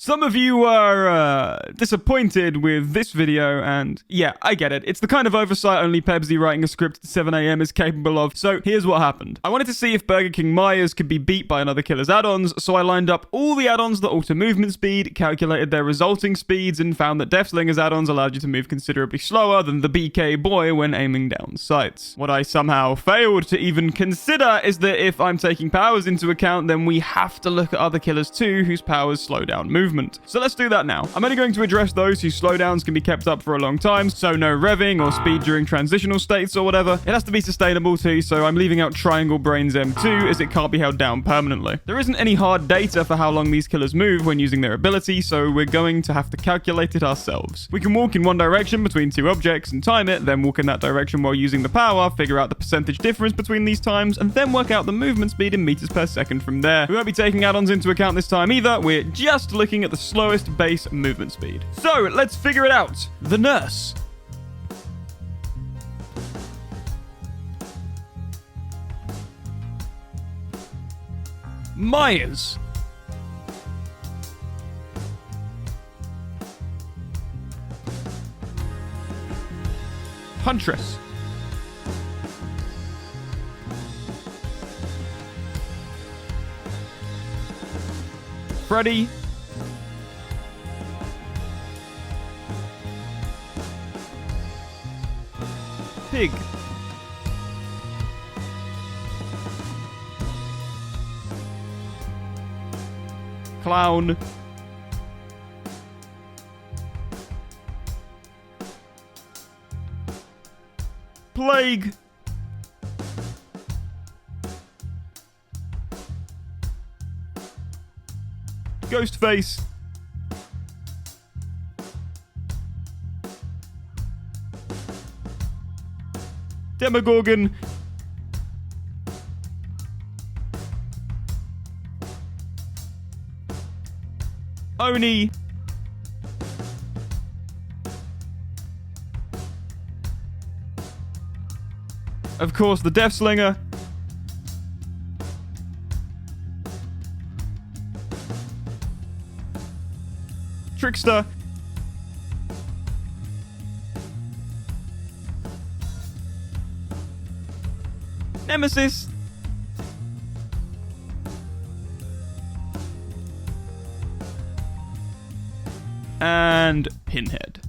Some of you are disappointed with this video, and yeah, I get it. It's the kind of oversight only Pebsie writing a script at 7 AM is capable of, so here's what happened. I wanted to see if Burger King Myers could be beat by another killer's add-ons, so I lined up all the add-ons that alter movement speed, calculated their resulting speeds, and found that Deathslinger's add-ons allowed you to move considerably slower than the BK boy when aiming down sights. What I somehow failed to even consider is that if I'm taking powers into account, then we have to look at other killers too whose powers slow down movement. So let's do that now. I'm only going to address those whose slowdowns can be kept up for a long time, so no revving or speed during transitional states or whatever. It has to be sustainable too, so I'm leaving out Triangle Brains M2 as it can't be held down permanently. There isn't any hard data for how long these killers move when using their ability, so we're going to have to calculate it ourselves. We can walk in one direction between two objects and time it, then walk in that direction while using the power, figure out the percentage difference between these times, and then work out the movement speed in meters per second from there. We won't be taking add-ons into account this time either, we're just looking at the slowest base movement speed. So, let's figure it out. The Nurse. Myers. Huntress. Freddy. Pig. Clown. Plague. Ghostface. Demogorgon. Oni. Of course, the Deathslinger. Trickster. Nemesis. And Pinhead.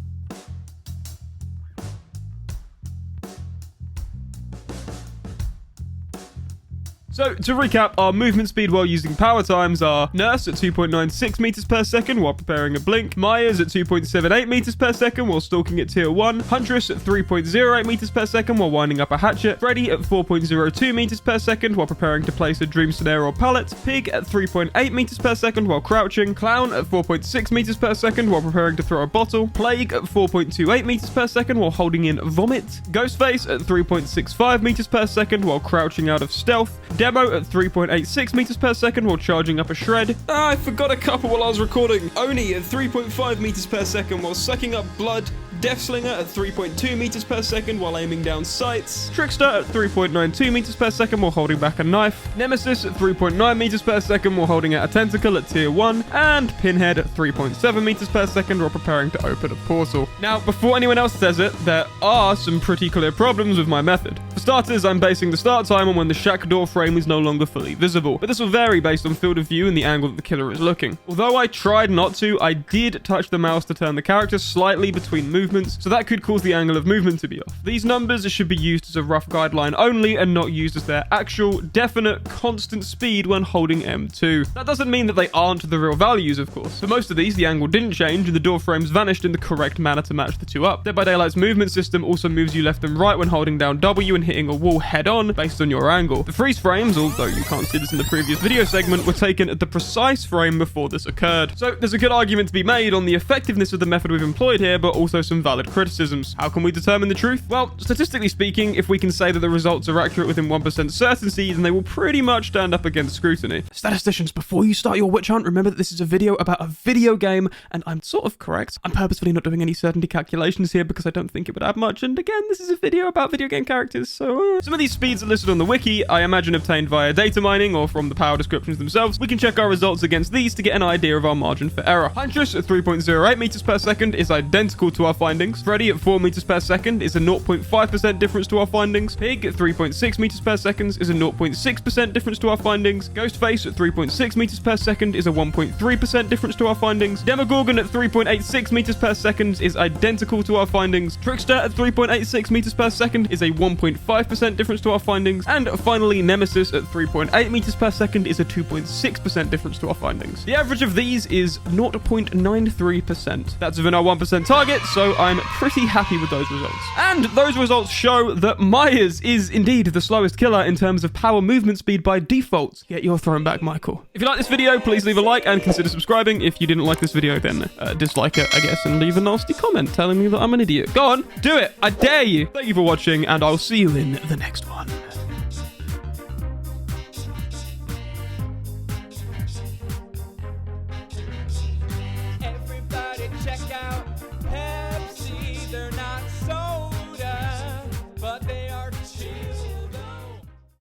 So, to recap, our movement speed while using power times are Nurse at 2.96 meters per second while preparing a blink, Myers at 2.78 meters per second while stalking at tier 1, Huntress at 3.08 meters per second while winding up a hatchet, Freddy at 4.02 meters per second while preparing to place a dream snare or pallet, Pig at 3.8 meters per second while crouching, Clown at 4.6 meters per second while preparing to throw a bottle, Plague at 4.28 meters per second while holding in vomit, Ghostface at 3.65 meters per second while crouching out of stealth, Demo at 3.86 meters per second while charging up a shred. I forgot a couple while I was recording. Oni at 3.5 meters per second while sucking up blood. Deathslinger at 3.2 meters per second while aiming down sights. Trickster at 3.92 meters per second while holding back a knife. Nemesis at 3.9 meters per second while holding out a tentacle at tier 1. And Pinhead at 3.7 meters per second while preparing to open a portal. Now, before anyone else says it, there are some pretty clear problems with my method. For starters, I'm basing the start time on when the shack door frame is no longer fully visible, but this will vary based on field of view and the angle that the killer is looking. Although I tried not to, I did touch the mouse to turn the character slightly between movements, so that could cause the angle of movement to be off. These numbers should be used as a rough guideline only and not used as their actual, definite, constant speed when holding M2. That doesn't mean that they aren't the real values, of course. For most of these, the angle didn't change and the door frames vanished in the correct manner to match the two up. Dead by Daylight's movement system also moves you left and right when holding down W and hitting a wall head-on based on your angle. The freeze frames, although you can't see this in the previous video segment, were taken at the precise frame before this occurred. So there's a good argument to be made on the effectiveness of the method we've employed here, but also some valid criticisms. How can we determine the truth? Well, statistically speaking, if we can say that the results are accurate within 1% certainty, then they will pretty much stand up against scrutiny. Statisticians, before you start your witch hunt, remember that this is a video about a video game, and I'm sort of correct. I'm purposefully not doing any certainty calculations here because I don't think it would add much, and again, this is a video about video game characters, so So some of these speeds are listed on the wiki, I imagine obtained via data mining or from the power descriptions themselves. We can check our results against these to get an idea of our margin for error. Huntress at 3.08 meters per second is identical to our findings. Freddy at 4 meters per second is a 0.5% difference to our findings. Pig at 3.6 meters per second is a 0.6% difference to our findings. Ghostface at 3.6 meters per second is a 1.3% difference to our findings. Demogorgon at 3.86 meters per second is identical to our findings. Trickster at 3.86 meters per second is a 1.5% difference to our findings. And finally, Nemesis at 3.8 meters per second is a 2.6% difference to our findings. The average of these is 0.93%. That's within our 1% target, so I'm pretty happy with those results. And those results show that Myers is indeed the slowest killer in terms of power movement speed by default. Get your throne back, Michael. If you like this video, please leave a like and consider subscribing. If you didn't like this video, then dislike it, I guess, and leave a nasty comment telling me that I'm an idiot. Go on, do it. I dare you. Thank you for watching, and I'll see you in the next one.